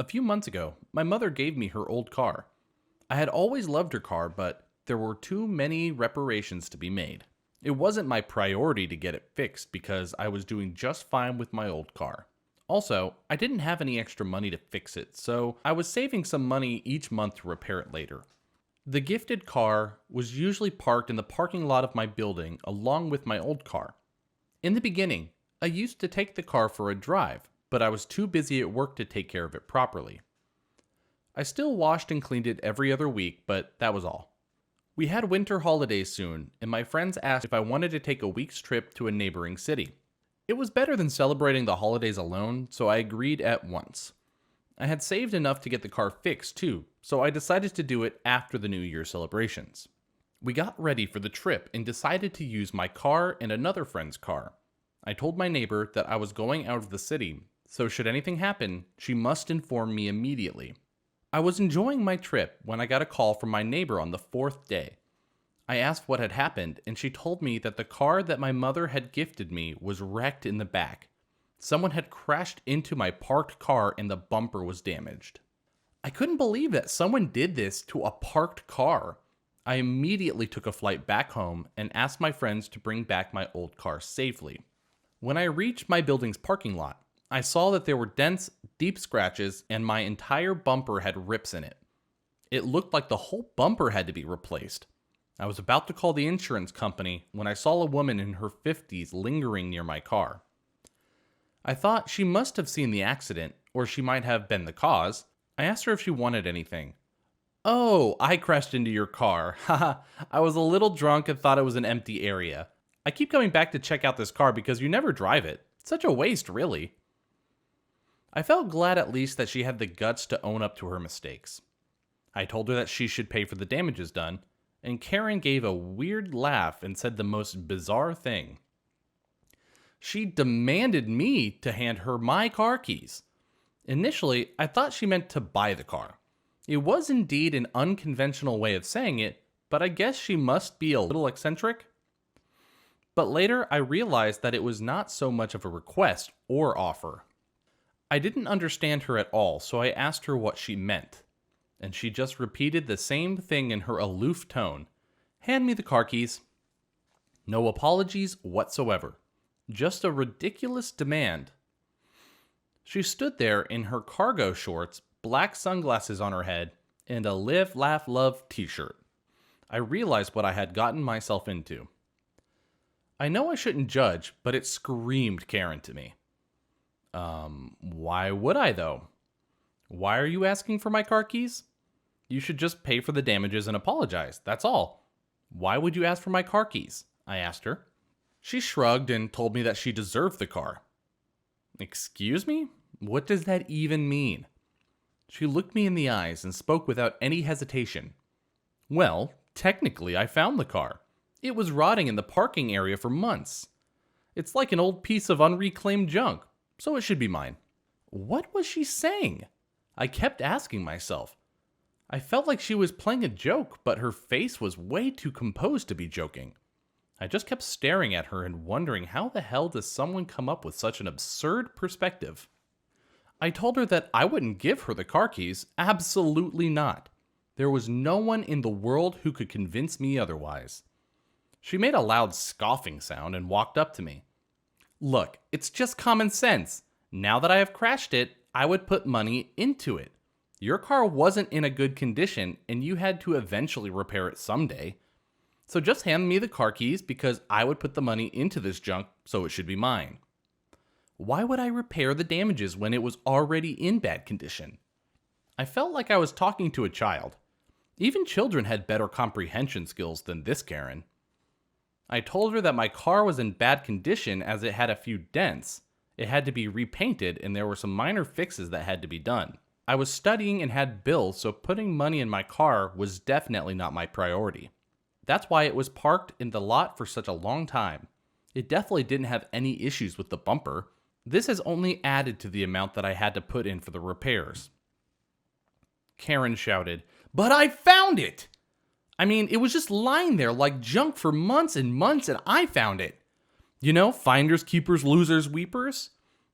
A few months ago, my mother gave me her old car. I had always loved her car, but there were too many reparations to be made. It wasn't my priority to get it fixed because I was doing just fine with my old car. Also, I didn't have any extra money to fix it, so I was saving some money each month to repair it later. The gifted car was usually parked in the parking lot of my building along with my old car. In the beginning, I used to take the car for a drive, but I was too busy at work to take care of it properly. I still washed and cleaned it every other week, but that was all. We had winter holidays soon, and my friends asked if I wanted to take a week's trip to a neighboring city. It was better than celebrating the holidays alone, so I agreed at once. I had saved enough to get the car fixed too, so I decided to do it after the New Year celebrations. We got ready for the trip and decided to use my car and another friend's car. I told my neighbor that I was going out of the city, so should anything happen, she must inform me immediately. I was enjoying my trip when I got a call from my neighbor on the fourth day. I asked what had happened, and she told me that the car that my mother had gifted me was wrecked in the back. Someone had crashed into my parked car and the bumper was damaged. I couldn't believe that someone did this to a parked car. I immediately took a flight back home and asked my friends to bring back my old car safely. When I reached my building's parking lot, I saw that there were dents, deep scratches, and my entire bumper had rips in it. It looked like the whole bumper had to be replaced. I was about to call the insurance company when I saw a woman in her 50s lingering near my car. I thought she must have seen the accident, or she might have been the cause. I asked her if she wanted anything. "Oh, I crashed into your car. Haha, I was a little drunk and thought it was an empty area. I keep coming back to check out this car because you never drive it. It's such a waste, really." I felt glad at least that she had the guts to own up to her mistakes. I told her that she should pay for the damages done, and Karen gave a weird laugh and said the most bizarre thing. She demanded me to hand her my car keys. Initially, I thought she meant to buy the car. It was indeed an unconventional way of saying it, but I guess she must be a little eccentric. But later, I realized that it was not so much of a request or offer. I didn't understand her at all, so I asked her what she meant. And she just repeated the same thing in her aloof tone. "Hand me the car keys." No apologies whatsoever. Just a ridiculous demand. She stood there in her cargo shorts, black sunglasses on her head, and a Live, Laugh, Love t-shirt. I realized what I had gotten myself into. I know I shouldn't judge, but it screamed Karen to me. Why would I though? Why are you asking for my car keys? You should just pay for the damages and apologize, that's all. Why would you ask for my car keys? I asked her. She shrugged and told me that she deserved the car. Excuse me? What does that even mean? She looked me in the eyes and spoke without any hesitation. Well, technically I found the car. It was rotting in the parking area for months. It's like an old piece of unreclaimed junk, so it should be mine. What was she saying? I kept asking myself. I felt like she was playing a joke, but her face was way too composed to be joking. I just kept staring at her and wondering how the hell does someone come up with such an absurd perspective. I told her that I wouldn't give her the car keys, absolutely not. There was no one in the world who could convince me otherwise. She made a loud scoffing sound and walked up to me. Look, it's just common sense. Now that I have crashed it, I would put money into it. Your car wasn't in a good condition and you had to eventually repair it someday. So just hand me the car keys because I would put the money into this junk, so it should be mine. Why would I repair the damages when it was already in bad condition? I felt like I was talking to a child. Even children had better comprehension skills than this Karen. I told her that my car was in bad condition as it had a few dents. It had to be repainted and there were some minor fixes that had to be done. I was studying and had bills, so putting money in my car was definitely not my priority. That's why it was parked in the lot for such a long time. It definitely didn't have any issues with the bumper. This has only added to the amount that I had to put in for the repairs. Karen shouted, "But I found it! I mean, it was just lying there like junk for months and months and I found it. You know, finders, keepers, losers, weepers.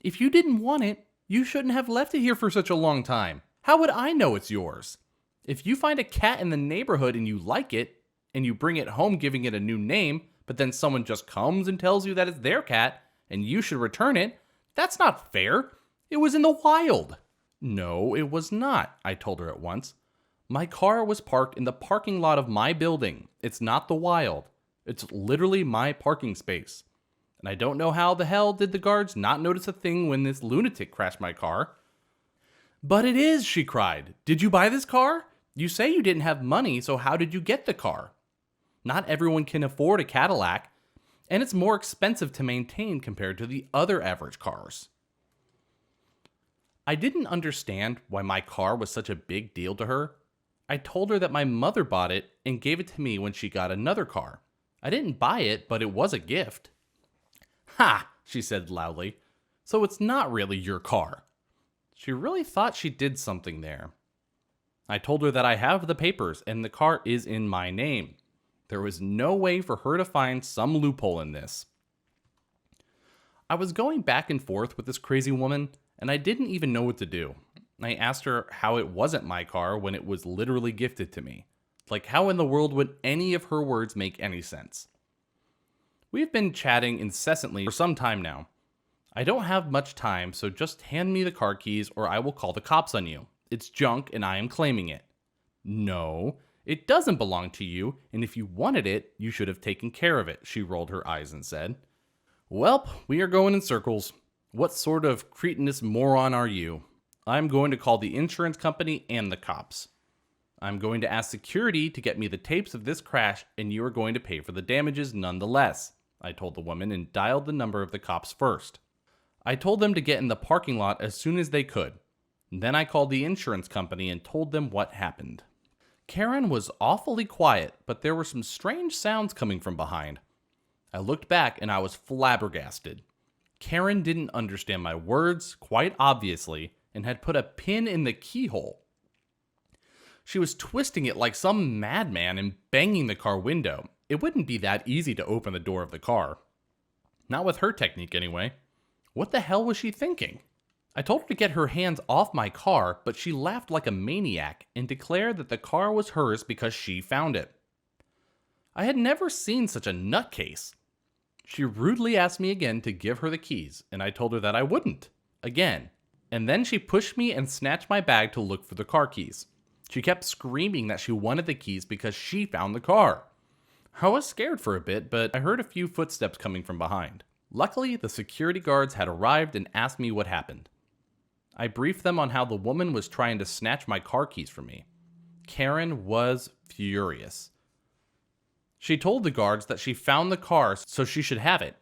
If you didn't want it, You shouldn't have left it here for such a long time. How would I know it's yours? If you find a cat in the neighborhood and you like it, and you bring it home giving it a new name, but then someone just comes and tells you that it's their cat, and you should return it, that's not fair. It was in the wild. No, it was not, I told her at once. My car was parked in the parking lot of my building. It's not the wild. It's literally my parking space. And I don't know how the hell did the guards not notice a thing when this lunatic crashed my car. But it is, she cried. Did you buy this car? You say you didn't have money, so how did you get the car? Not everyone can afford a Cadillac, and it's more expensive to maintain compared to the other average cars. I didn't understand why my car was such a big deal to her. I told her that my mother bought it and gave it to me when she got another car. I didn't buy it, but it was a gift. Ha, she said loudly. So it's not really your car. She really thought she did something there. I told her that I have the papers and the car is in my name. There was no way for her to find some loophole in this. I was going back and forth with this crazy woman, and I didn't even know what to do. I asked her how it wasn't my car when it was literally gifted to me. Like, how in the world would any of her words make any sense? We've been chatting incessantly for some time now. I don't have much time, so just hand me the car keys or I will call the cops on you. It's junk and I am claiming it. No, it doesn't belong to you, and if you wanted it, you should have taken care of it, she rolled her eyes and said. Welp, we are going in circles. What sort of cretinous moron are you? I'm going to call the insurance company and the cops. I'm going to ask security to get me the tapes of this crash, and you are going to pay for the damages nonetheless, I told the woman and dialed the number of the cops first. I told them to get in the parking lot as soon as they could. Then I called the insurance company and told them what happened. Karen was awfully quiet, but there were some strange sounds coming from behind. I looked back and I was flabbergasted. Karen didn't understand my words, quite obviously, and had put a pin in the keyhole. She was twisting it like some madman and banging the car window. It wouldn't be that easy to open the door of the car. Not with her technique, anyway. What the hell was she thinking? I told her to get her hands off my car, but she laughed like a maniac and declared that the car was hers because she found it. I had never seen such a nutcase. She rudely asked me again to give her the keys, and I told her that I wouldn't. Again. And then she pushed me and snatched my bag to look for the car keys. She kept screaming that she wanted the keys because she found the car. I was scared for a bit, but I heard a few footsteps coming from behind. Luckily, the security guards had arrived and asked me what happened. I briefed them on how the woman was trying to snatch my car keys from me. Karen was furious. She told the guards that she found the car, so she should have it.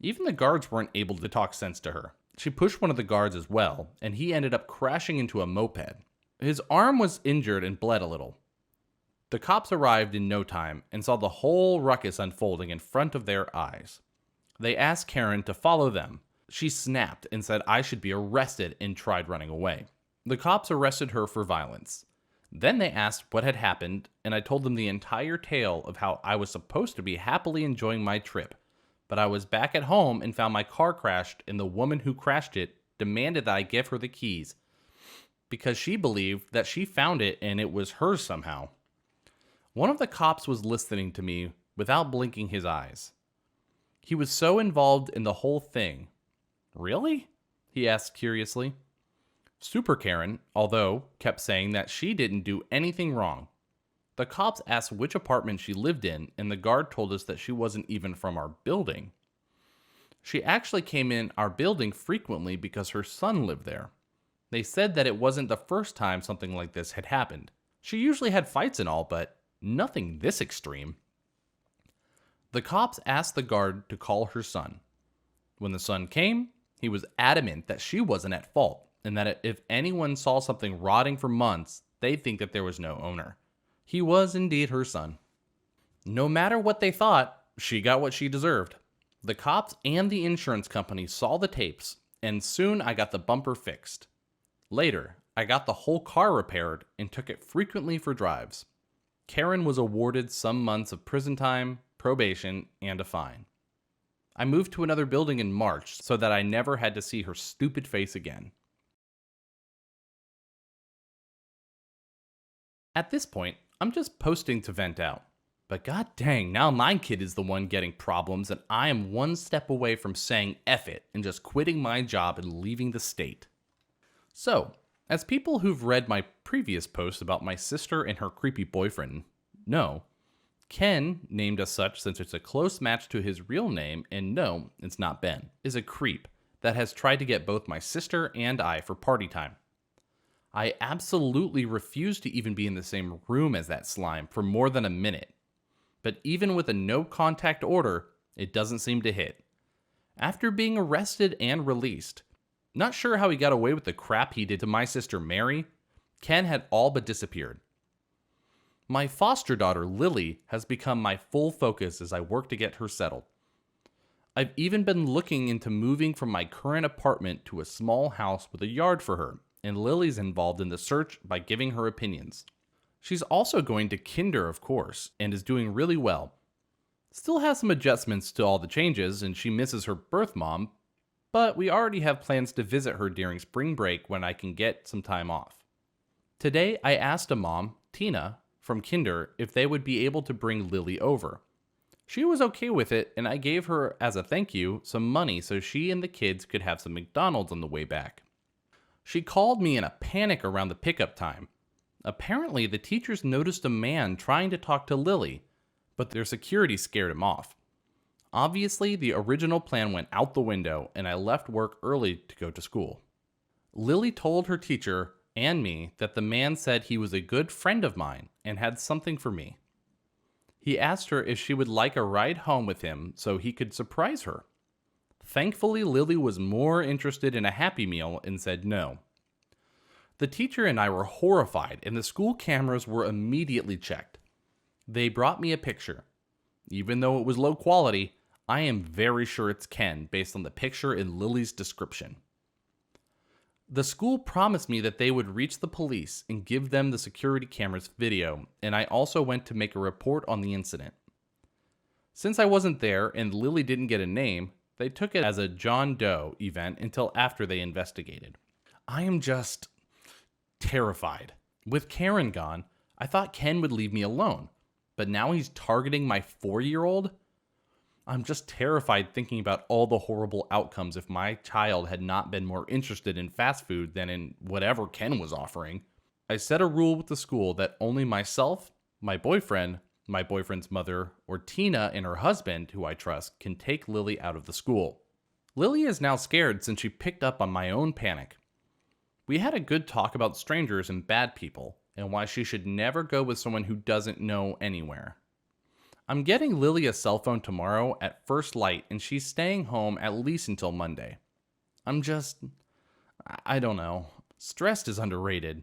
Even the guards weren't able to talk sense to her. She pushed one of the guards as well, and he ended up crashing into a moped. His arm was injured and bled a little. The cops arrived in no time and saw the whole ruckus unfolding in front of their eyes. They asked Karen to follow them. She snapped and said I should be arrested and tried running away. The cops arrested her for violence. Then they asked what had happened, and I told them the entire tale of how I was supposed to be happily enjoying my trip. But I was back at home and found my car crashed, and the woman who crashed it demanded that I give her the keys because she believed that she found it and it was hers somehow. One of the cops was listening to me without blinking his eyes. He was so involved in the whole thing. Really? He asked curiously. Super Karen, although, kept saying that she didn't do anything wrong. The cops asked which apartment she lived in, and the guard told us that she wasn't even from our building. She actually came in our building frequently because her son lived there. They said that it wasn't the first time something like this had happened. She usually had fights and all, but nothing this extreme. The cops asked the guard to call her son. When the son came, he was adamant that she wasn't at fault, and that if anyone saw something rotting for months, they'd think that there was no owner. He was indeed her son. No matter what they thought, she got what she deserved. The cops and the insurance company saw the tapes, and soon I got the bumper fixed. Later, I got the whole car repaired and took it frequently for drives. Karen was awarded some months of prison time, probation, and a fine. I moved to another building in March so that I never had to see her stupid face again. At this point, I'm just posting to vent out. But god dang, now my kid is the one getting problems, and I am one step away from saying F it and just quitting my job and leaving the state. So, as people who've read my previous post about my sister and her creepy boyfriend know, Ken, named as such since it's a close match to his real name, and no, it's not Ben, is a creep that has tried to get both my sister and I for party time. I absolutely refuse to even be in the same room as that slime for more than a minute. But even with a no contact order, it doesn't seem to hit. After being arrested and released, not sure how he got away with the crap he did to my sister Mary, Ken had all but disappeared. My foster daughter Lily has become my full focus as I work to get her settled. I've even been looking into moving from my current apartment to a small house with a yard for her, and Lily's involved in the search by giving her opinions. She's also going to kinder, of course, and is doing really well. Still has some adjustments to all the changes, and she misses her birth mom, but we already have plans to visit her during spring break when I can get some time off. Today, I asked a mom, Tina, from kinder, if they would be able to bring Lily over. She was okay with it, and I gave her, as a thank you, some money so she and the kids could have some McDonald's on the way back. She called me in a panic around the pickup time. Apparently, the teachers noticed a man trying to talk to Lily, but their security scared him off. Obviously, the original plan went out the window, and I left work early to go to school. Lily told her teacher and me that the man said he was a good friend of mine and had something for me. He asked her if she would like a ride home with him so he could surprise her. Thankfully, Lily was more interested in a Happy Meal and said no. The teacher and I were horrified, and the school cameras were immediately checked. They brought me a picture. Even though it was low quality, I am very sure it's Ken based on the picture and Lily's description. The school promised me that they would reach the police and give them the security camera's video, and I also went to make a report on the incident. Since I wasn't there and Lily didn't get a name, they took it as a John Doe event until after they investigated. I am just terrified. With Karen gone, I thought Ken would leave me alone, but now he's targeting my 4-year-old? I'm just terrified thinking about all the horrible outcomes if my child had not been more interested in fast food than in whatever Ken was offering. I set a rule with the school that only myself, my boyfriend's mother, or Tina and her husband, who I trust, can take Lily out of the school. Lily is now scared since she picked up on my own panic. We had a good talk about strangers and bad people, and why she should never go with someone who doesn't know anywhere. I'm getting Lily a cell phone tomorrow at first light, and she's staying home at least until Monday. I don't know. Stress is underrated.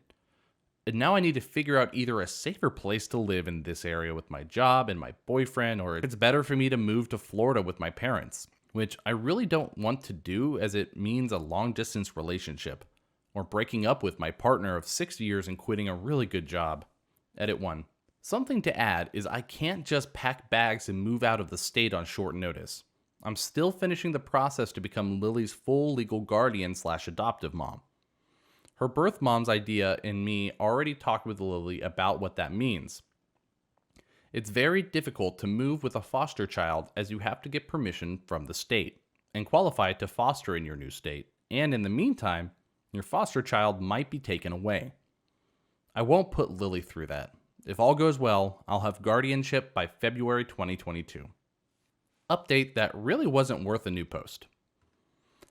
And now I need to figure out either a safer place to live in this area with my job and my boyfriend, or it's better for me to move to Florida with my parents, which I really don't want to do as it means a long-distance relationship, or breaking up with my partner of 6 years and quitting a really good job. Edit 1. Something to add is I can't just pack bags and move out of the state on short notice. I'm still finishing the process to become Lily's full legal guardian/adoptive mom. Her birth mom's idea and me already talked with Lily about what that means. It's very difficult to move with a foster child as you have to get permission from the state and qualify to foster in your new state, and in the meantime, your foster child might be taken away. I won't put Lily through that. If all goes well, I'll have guardianship by February 2022. Update that really wasn't worth a new post.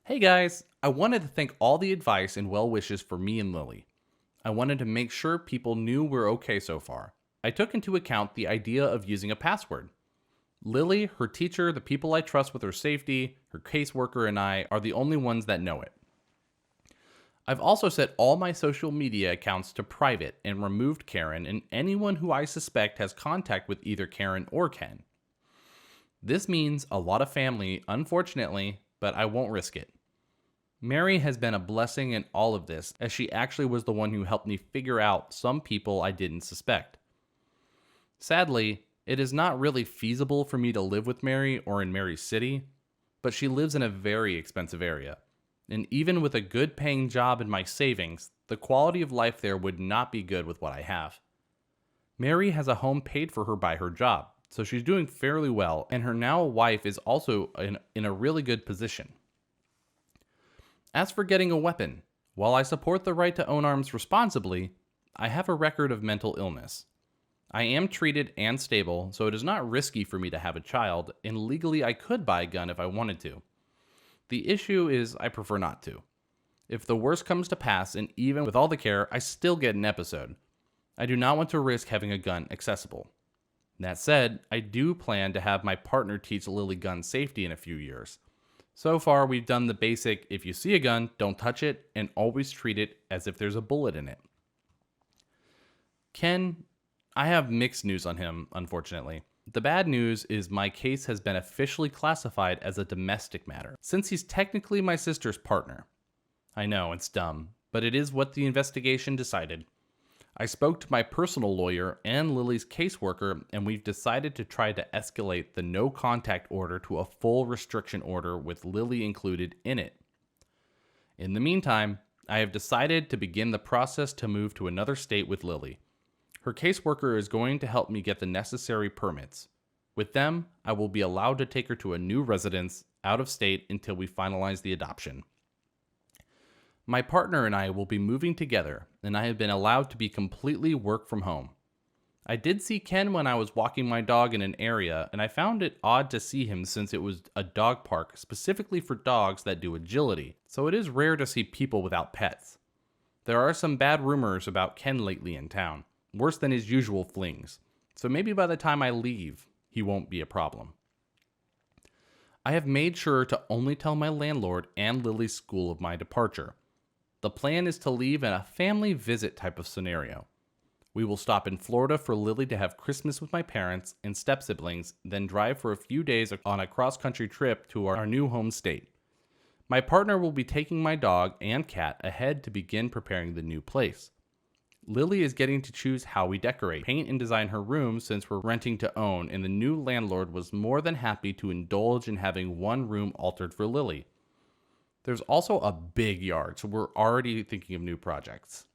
Hey guys, I wanted to thank all the advice and well wishes for me and Lily. I wanted to make sure people knew we're okay so far. I took into account the idea of using a password. Lily, her teacher, the people I trust with her safety, her caseworker, and I are the only ones that know it. I've also set all my social media accounts to private and removed Karen and anyone who I suspect has contact with either Karen or Ken. This means a lot of family, unfortunately, but I won't risk it. Mary has been a blessing in all of this, as she actually was the one who helped me figure out some people I didn't suspect. Sadly, it is not really feasible for me to live with Mary or in Mary's city, but she lives in a very expensive area. And even with a good paying job and my savings, the quality of life there would not be good with what I have. Mary has a home paid for her by her job, so she's doing fairly well, and her now wife is also in a really good position. As for getting a weapon, while I support the right to own arms responsibly, I have a record of mental illness. I am treated and stable, so it is not risky for me to have a child, and legally I could buy a gun if I wanted to. The issue is I prefer not to. If the worst comes to pass, and even with all the care, I still get an episode, I do not want to risk having a gun accessible. That said, I do plan to have my partner teach Lily gun safety in a few years. So far, we've done the basic, if you see a gun, don't touch it, and always treat it as if there's a bullet in it. Ken, I have mixed news on him, unfortunately. The bad news is my case has been officially classified as a domestic matter, since he's technically my sister's partner. I know, it's dumb, but it is what the investigation decided. I spoke to my personal lawyer and Lily's caseworker, and we've decided to try to escalate the no contact order to a full restriction order with Lily included in it. In the meantime, I have decided to begin the process to move to another state with Lily. Her caseworker is going to help me get the necessary permits. With them, I will be allowed to take her to a new residence out of state until we finalize the adoption. My partner and I will be moving together, and I have been allowed to be completely work from home. I did see Ken when I was walking my dog in an area, and I found it odd to see him since it was a dog park specifically for dogs that do agility, so it is rare to see people without pets. There are some bad rumors about Ken lately in town, worse than his usual flings, so maybe by the time I leave, he won't be a problem. I have made sure to only tell my landlord and Lily's school of my departure. The plan is to leave in a family visit type of scenario. We will stop in Florida for Lily to have Christmas with my parents and step-siblings, then drive for a few days on a cross-country trip to our new home state. My partner will be taking my dog and cat ahead to begin preparing the new place. Lily is getting to choose how we decorate, paint, and design her room since we're renting to own, and the new landlord was more than happy to indulge in having one room altered for Lily. There's also a big yard, so we're already thinking of new projects.